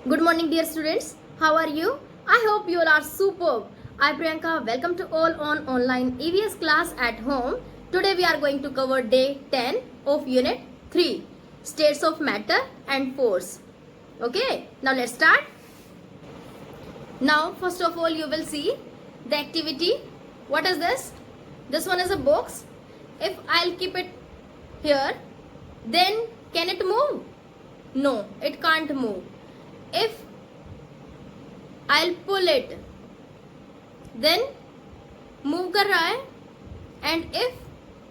Good morning, dear students. How are you? I hope you all are superb. I Priyanka. Welcome to all on online EVS class at home. Today we are going to cover day 10 of unit 3, states of matter and force. Okay, now let's start. Now first of all you will see the activity. What is this? This one is a box. If I'll keep it here, then can it move? No, it can't move. If I'll pull it, then move कर रहा है, and if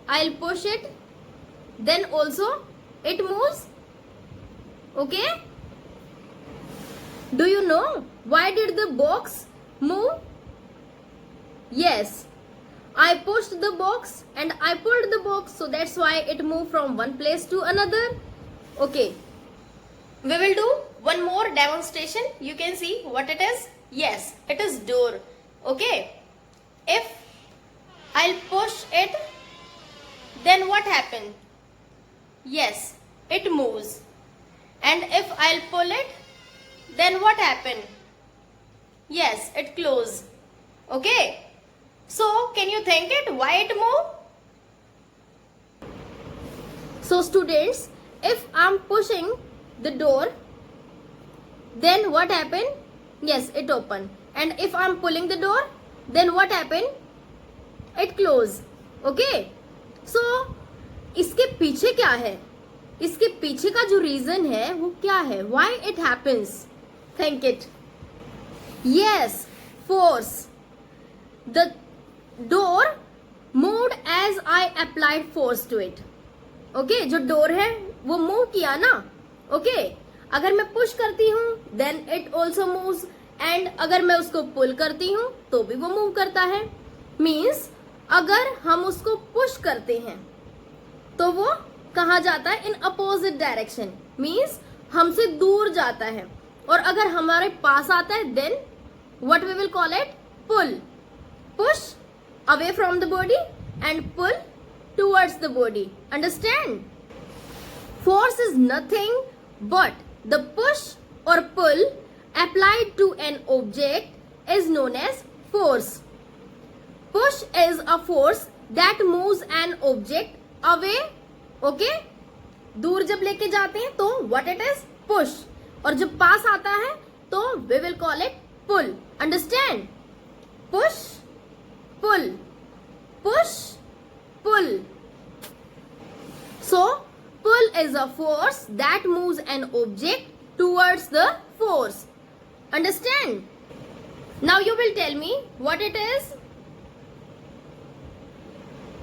I'll push it, then also it moves. Okay? Do you know why did the box move? Yes, I pushed the box and I pulled the box, so that's why it moved from one place to another. Okay, we will do one more demonstration. You can see what it is. Yes, it is door. Okay, if I'll push it, then what happened? Yes, it moves. And if I'll pull it, then what happened? Yes, it closes. Okay, so can you think it why it moved? So students, if I'm pushing the door, then what happened? Yes, it opened. And if I'm pulling the door, then what happened? It closed. Okay, so इसके पीछे क्या है? इसके पीछे का जो reason है वो क्या है? Why it happens? Think it. Yes, force. The door moved as I applied force to it. Okay, जो डोर है वो मूव किया ना. Okay, अगर मैं पुश करती हूँ then it also moves, and अगर मैं उसको पुल करती हूँ तो भी वो मूव करता है. मीन्स अगर हम उसको पुश करते हैं तो वो कहाँ जाता है? In opposite direction. मीन्स हमसे दूर जाता है. और अगर हमारे पास आता है then what we will call it? Pull. Push away from the body and pull towards the body. Understand? Force is nothing but the push or pull applied to an object is known as force. Push is a force that moves an object away. Okay? दूर जब लेके जाते हैं तो what it is? Push. और जब पास आता है तो we will call it pull. Understand? Push, pull, push, pull. So pull is a force that moves an object towards the force. Understand? Now you will tell me what it is.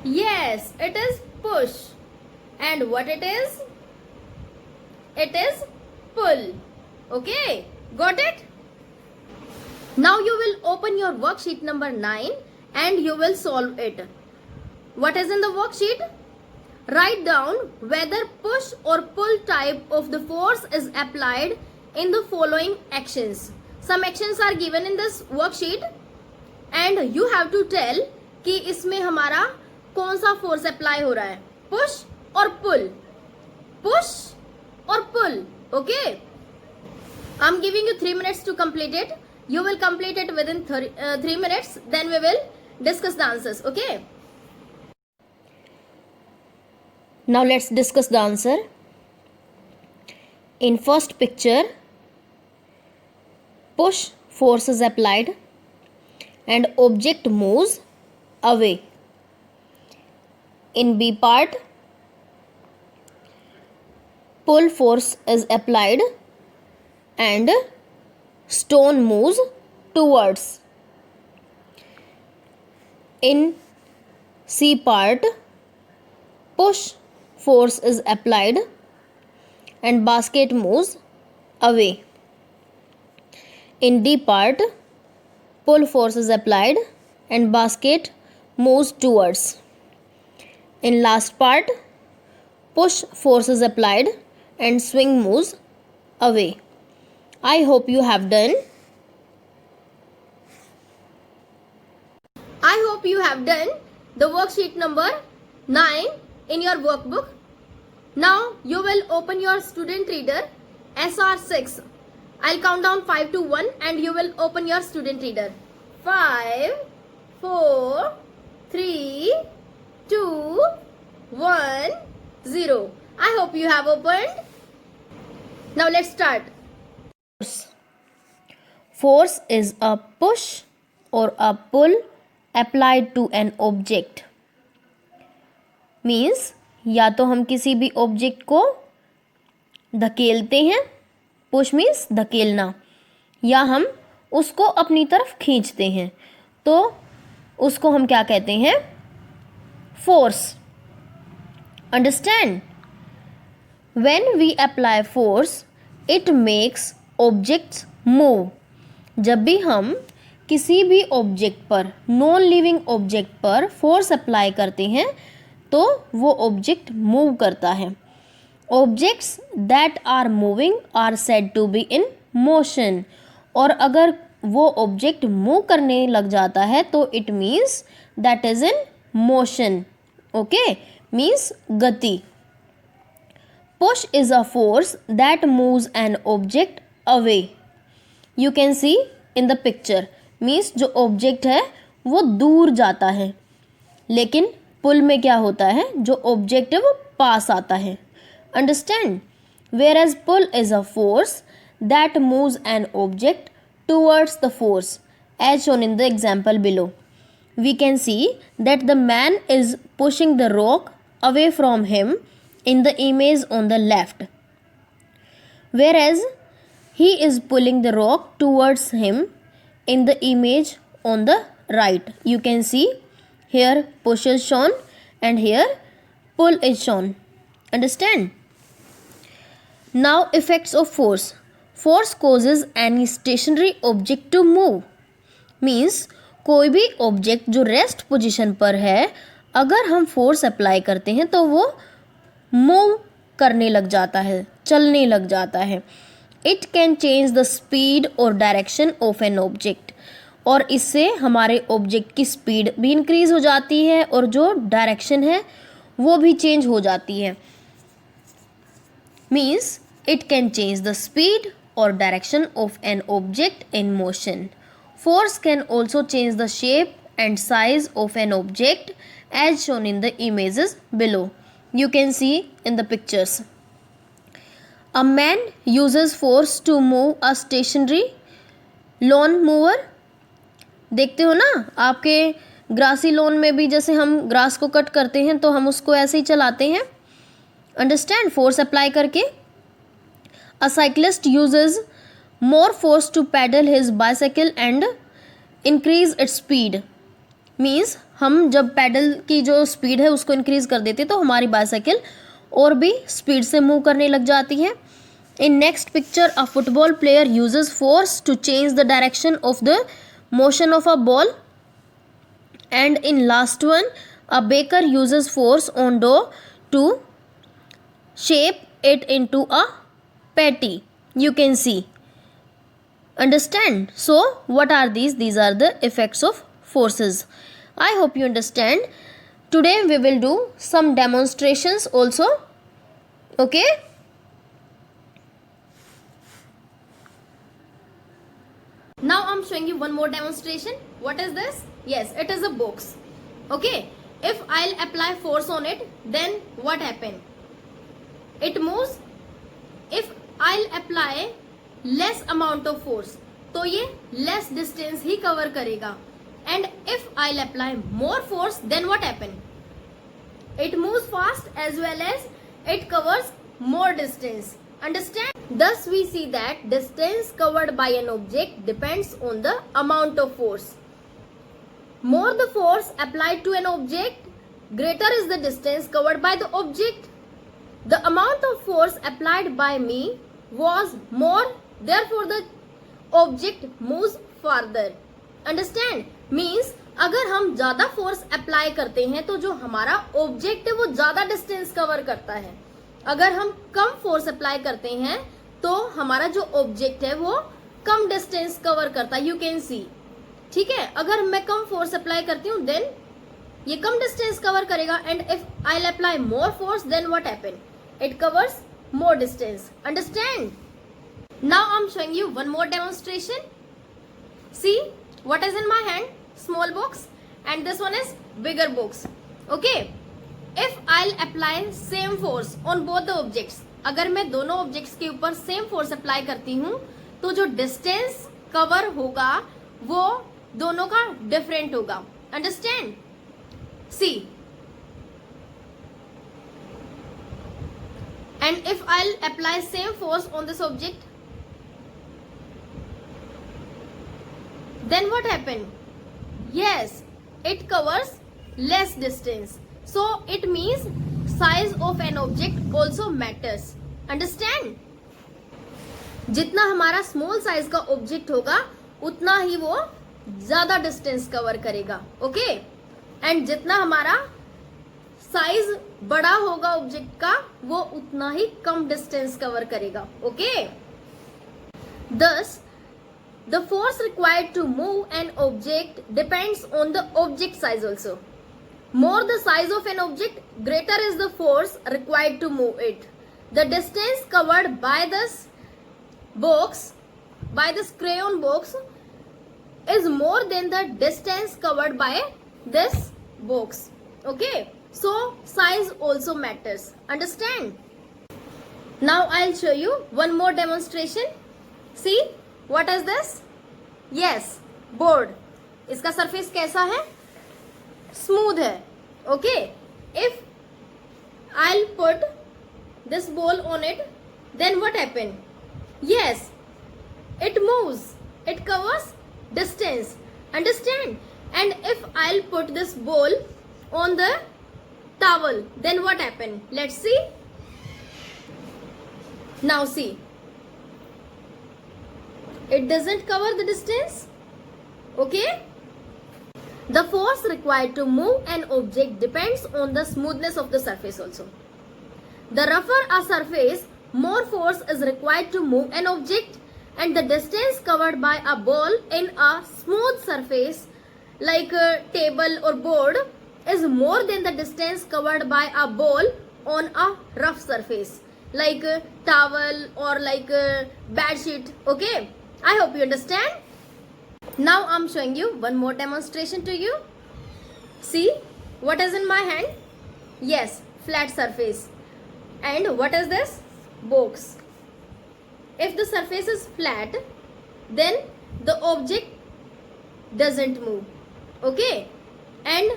Yes, it is push. And what it is? It is pull. Okay, got it? Now you will open your worksheet number 9 and you will solve it. What is in the worksheet? Write down whether push or pull type of the force is applied in the following actions. Some actions are given in this worksheet and you have to tell कि इसमें हमारा कौन सा force apply हो रहा है. Push or pull. Push or pull. Okay. I'm giving you 3 minutes to complete it. You will complete it within 3 minutes. Then we will discuss the answers. Okay. Now let's discuss the answer. In first picture, push force is applied and object moves away. In B part, pull force is applied and stone moves towards. In C part, push force is applied and basket moves away. In D part, pull force is applied and basket moves towards. In last part, push force is applied and swing moves away. I hope you have done. I hope you have done the worksheet number 9 in your workbook. Now you will open your student reader SR6 I'll count down 5 to 1 and you will open your student reader. 5, 4, 3, 2, 1, 0. I hope you have opened. Now let's start. Force is a push or a pull applied to an object. Means या तो हम किसी भी object को धकेलते हैं, push means धकेलना, या हम उसको अपनी तरफ खींचते हैं, तो उसको हम क्या कहते हैं? Force. Understand? When we apply force it makes objects move. जब भी हम किसी भी ऑब्जेक्ट पर, नॉन लिविंग ऑब्जेक्ट पर फोर्स अप्लाई करते हैं तो वो ऑब्जेक्ट मूव करता है. Objects that are moving are said to be in motion. और अगर वो ऑब्जेक्ट मूव करने लग जाता है तो it means that is in motion. Okay, means गति. Push is a force that moves an object away. You can see in the picture. Means जो ऑब्जेक्ट है वो दूर जाता है, लेकिन पुल में क्या होता है? जो ऑब्जेक्ट है वो पास आता है. Understand? Whereas pull is a force that moves an object towards the force as shown in the example below. We can see that the man is pushing the rock away from him in the image on the left, whereas he is pulling the rock towards him in the image on the right. You can see here push is shown and here pull is shown. Understand? Now effects of force. Force causes any stationary object to move. Means कोई भी object जो rest position पर है, अगर हम force apply करते हैं तो वो मूव करने लग जाता है, चलने लग जाता है. It can change the speed और डायरेक्शन ऑफ एन ऑब्जेक्ट. और इससे हमारे ऑब्जेक्ट की स्पीड भी इंक्रीज हो जाती है और जो डायरेक्शन है वो भी चेंज हो जाती है. Means it can change the speed और direction of an object in motion. Force can also change the shape and size of an object as shown in the images below. You can see in the pictures. A man uses force to move a stationary lawn mower. देखते हो ना, आपके grassy lawn में भी जैसे हम grass को cut करते हैं तो हम उसको ऐसे ही चलाते हैं. अंडरस्टैंड? फोर्स अप्लाई करके. A cyclist uses more force to pedal his bicycle and increase its speed. Means हम जब पैडल की जो स्पीड है उसको इंक्रीज कर देते तो हमारी बाइसाइकिल और भी स्पीड से मूव करने लग जाती है. In next picture a football player uses force to change the direction of the motion of a ball. And in last one a baker uses force on dough to shape it into a patty. You can see. Understand? So what are these are the effects of forces. I hope you understand. Today we will do some demonstrations also. Okay? Now I'm showing you one more demonstration. What is this? Yes, it is a box. Okay? If I'll apply force on it, then what happen? It moves. If I'll apply less amount of force, तो ये less distance ही cover करेगा. And if I'll apply more force, then what happen? It moves fast as well as it covers more distance. Understand? Thus we see that distance covered by an object depends on the amount of force. More the force applied to an object, greater is the distance covered by the object. The amount of force applied by me was more, therefore the object moves farther. Understand? Means अगर हम ज़्यादा force apply करते हैं तो जो हमारा object है वो ज़्यादा डिस्टेंस कवर करता है. अगर हम कम फोर्स अप्लाई करते हैं तो हमारा जो ऑब्जेक्ट है वो कम डिस्टेंस कवर करता है. यू कैन सी. ठीक है? अगर मैं कम फोर्स अप्लाई करती हूँ देन ये कम डिस्टेंस कवर करेगा. And if I apply more force then what happen? It covers more distance. Understand? Now I'm showing you one more demonstration. See what is in my hand? Small box, and this one is bigger box. Okay. If I'll apply same force on both the objects, अगर मैं दोनों objects के ऊपर same force apply करती हूँ तो जो distance cover होगा वो दोनों का डिफरेंट होगा. Understand? See, and if I'll apply same force on this object, then what happen? Yes, it covers less distance. So it means size of an object also matters. Understand? जितना हमारा small size का object होगा उतना ही वो ज्यादा distance cover करेगा. Okay. And जितना हमारा साइज बड़ा होगा ऑब्जेक्ट का वो उतना ही कम डिस्टेंस कवर करेगा. Okay. Thus, the force required to move an object depends on the object size also. More the size of an object, greater is the force required to move it. The distance covered by this box, by this crayon box, is more than the distance covered by this box. Okay. So size also matters. Understand? Now I'll show you one more demonstration. See, what is this? Yes, board. इसका surface कैसा है? Smooth है. Okay. If I'll put this ball on it, then what happen? Yes, it moves. It covers distance. Understand? And if I'll put this ball on the towel, then what happen? Let's see. Now see. It doesn't cover the distance. Okay. The force required to move an object depends on the smoothness of the surface also. The rougher a surface, more force is required to move an object, and the distance covered by a ball in a smooth surface like a table or board is more than the distance covered by a ball on a rough surface like a towel or like a bed sheet. Okay. I hope you understand. Now I'm showing you one more demonstration to you. See what is in my hand? Yes, flat surface. And what is this? Box. If the surface is flat, then the object doesn't move. Okay. And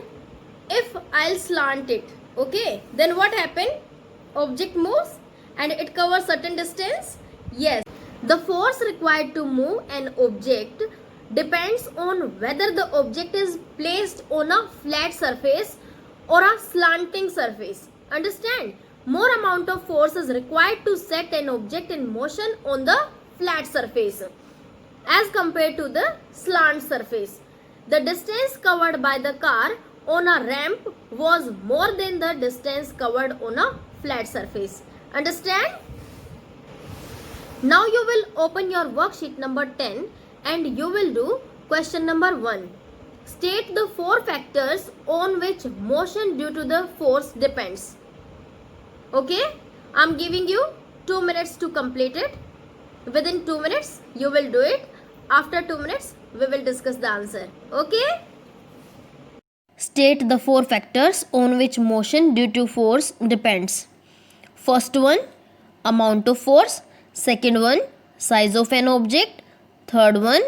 if I'll slant it, okay, then what happen? Object moves and it covers certain distance. Yes. The force required to move an object depends on whether the object is placed on a flat surface or a slanting surface. Understand? More amount of force is required to set an object in motion on the flat surface as compared to the slant surface. The distance covered by the car on a ramp was more than the distance covered on a flat surface. Understand? Now you will open your worksheet number 10 and you will do question number 1. State the 4 factors on which motion due to the force depends. Okay, I'm giving you 2 minutes to complete it. Within 2 minutes you will do it. After 2 minutes we will discuss the answer. Okay. State the 4 factors on which motion due to force depends. First one, amount of force. Second one, size of an object. Third one,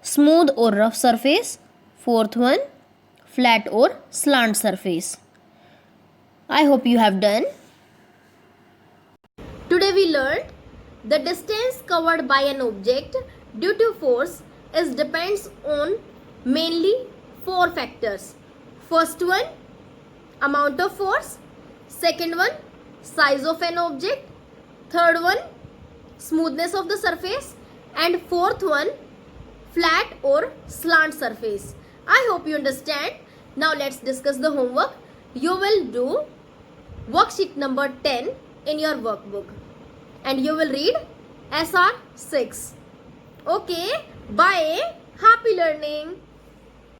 smooth or rough surface. Fourth one, flat or slant surface. I hope you have done. Today we learned the distance covered by an object due to force is depends on mainly 4 factors. First one, amount of force. Second one, size of an object. Third one, smoothness of the surface. And fourth one, flat or slant surface. I hope you understand. Now let's discuss the homework. You will do worksheet number 10 in your workbook and you will read SR 6. Okay, bye. Happy learning.